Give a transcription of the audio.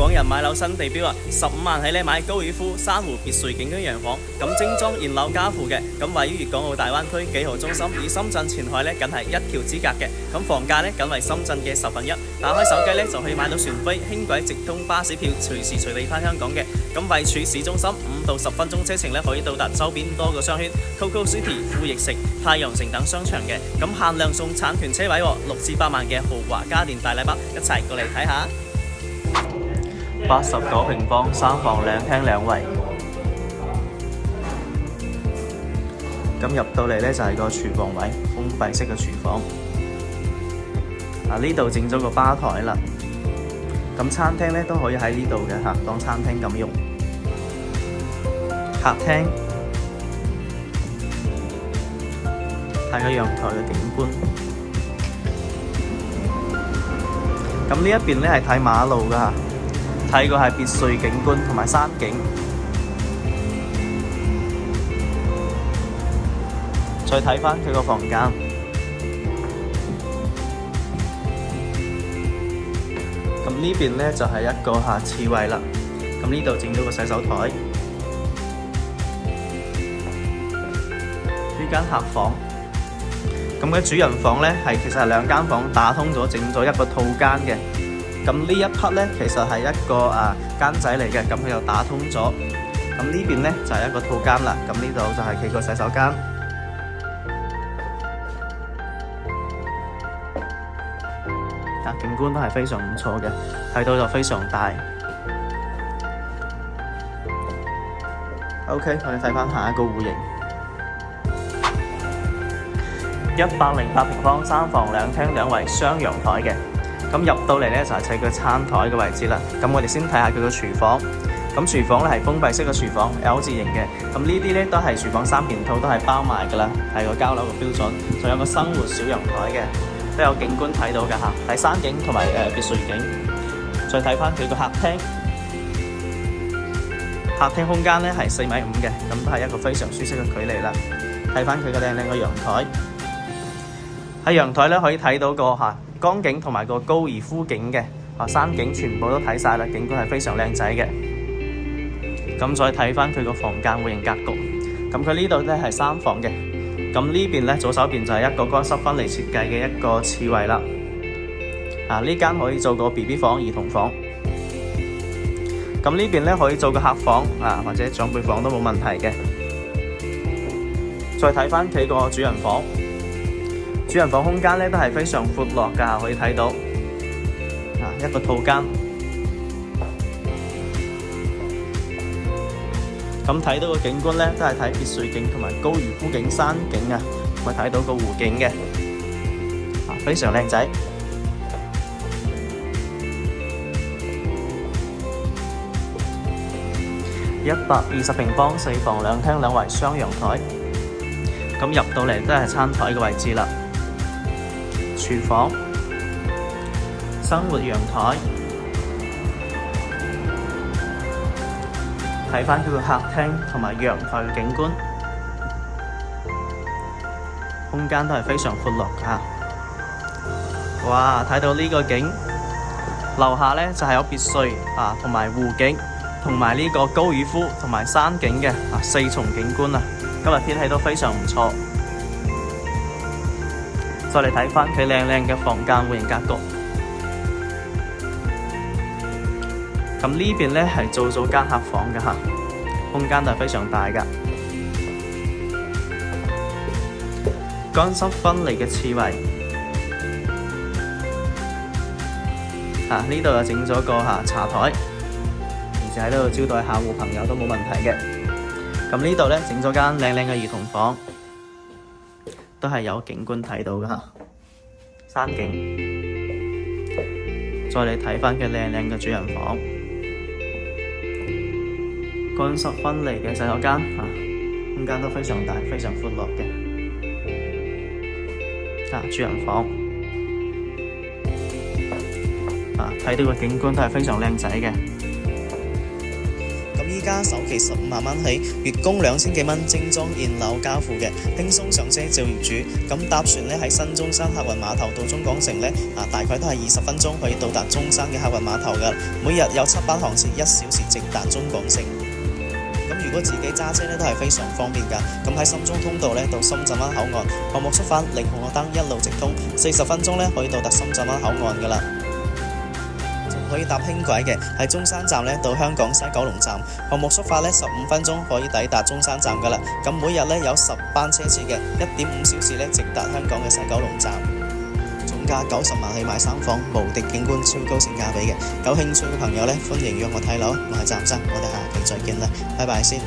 港人買樓新地標啊，15萬起咧買高爾夫珊瑚別墅景觀洋房，咁精裝現樓加附嘅，咁位於粵港澳大灣區幾號中心，以深圳前海咧僅係一條之隔嘅，咁房價咧僅為深圳嘅1/10，打開手機咧就可以買到船飛、輕軌、直通巴士票，隨時隨地返香港嘅，咁位處市中心5到10分鐘車程咧可以到達周邊多個商圈 Coco City、富逸城、太陽城等商場嘅，咁限量送產權車位，6至8萬嘅豪華家電大禮包，一齊過嚟睇下。89平方3房2廳2衛，咁入到嚟呢就係個廚房位，封閉式嘅廚房。呢度整咗個吧台啦，咁餐廳呢都可以喺呢度嘅嚇，當餐廳咁用。客廳睇個陽台嘅景觀，咁呢一邊呢係睇馬路㗎，睇個係別墅景觀同埋山景。再睇返佢個房間，咁呢邊呢就係一個次衛啦。咁呢度整咗個洗手台，呢間客房。咁嘅主人房呢其實係2間房打通咗，整咗一個套間嘅。咁呢一匹呢其實係一個間仔嚟嘅，咁佢又打通咗。咁呢邊呢就係一個套間啦。咁呢度就係佢個洗手間。景觀都係非常唔錯嘅，睇到就非常大。OK， 我哋睇返下一個戶型。108平方3房2廳2衛雙陽台嘅，咁入到嚟呢就係佢個餐台嘅位置啦。咁我哋先睇下佢個廚房。咁廚房呢係封閉式嘅廚房 ，L 字型嘅。咁呢啲呢都係廚房3件套都係包埋㗎啦，係個交樓嘅標準。仲有個生活小陽台嘅，都有景觀睇到㗎嚇，睇山景同埋別墅景。再睇翻佢個客廳，客廳空間呢係4.5米嘅，咁都係一個非常舒適嘅距離啦。睇翻佢個靚嘅陽台。喺陽台咧可以睇到個江景同埋個高爾夫景嘅，山景全部都睇晒啦，景觀係非常靚仔嘅。咁再睇翻佢個房間戶型格局，咁佢呢度咧係3房嘅，咁呢邊咧左手邊就係一個乾濕分離設計嘅一個次衛啦。呢間可以做個 BB 房、兒童房。咁呢邊咧可以做個客房或者長輩房都冇問題嘅。再睇翻佢個主人房。主人房空間咧都係非常闊落㗎，可以睇到一個套間。咁睇到個景觀咧，都係睇別墅景同埋高爾夫景、山景啊，可以睇到個湖景嘅，非常靚仔。120平方4房2廳2衛雙陽台，咁入到嚟都係餐台嘅位置啦。廚房、生活陽台，睇返佢個客廳同埋陽台嘅景觀，空間都係非常闊落㗎。哇！睇到呢個景，樓下呢就係有別墅同埋湖景，同埋呢個高爾夫同埋山景嘅4重景觀啊！今日天氣都非常唔錯。再嚟睇返佢靚靚嘅房間戶型格局。咁呢邊呢係做咗間客房嘅嚇，空間都係非常大㗎。乾濕分離嘅次衛。呢度又整咗個茶台，而且喺呢度招待客戶朋友都冇問題嘅。咁呢度呢整咗間靚靚嘅兒童房。都係有景觀睇到㗎嚇，山景。再嚟睇返佢靚靚嘅主人房，乾濕分離嘅洗手間空間都非常大，非常闊落嘅。主人房睇到個景觀都係非常靚仔嘅。咁依依家首期15萬蚊起，月供2000幾蚊，精裝現樓交付嘅，輕鬆上車照業主。咁搭船呢，喺新中山客運碼頭到中港城呢，大概都係20分鐘可以到達中山嘅客運碼頭噶。每日有7班航線，1小時直達中港城。咁如果自己揸車呢，都係非常方便噶。咁喺深中通道呢，到深圳灣口岸，項目出發0紅綠燈一路直通，40分鐘呢，可以到達深圳灣口岸噶啦。可以搭輕軌嘅，喺中山站呢到香港西九龍站，項目出發呢15分鐘可以抵達中山站噶啦。咁每日呢有10班車次嘅，1.5小時呢直達香港嘅西九龍站。總價90萬起買3房，無敵景觀，超高性價比嘅。有興趣嘅朋友呢，歡迎約我睇樓。我係湛生，我哋下期再見啦，拜拜先。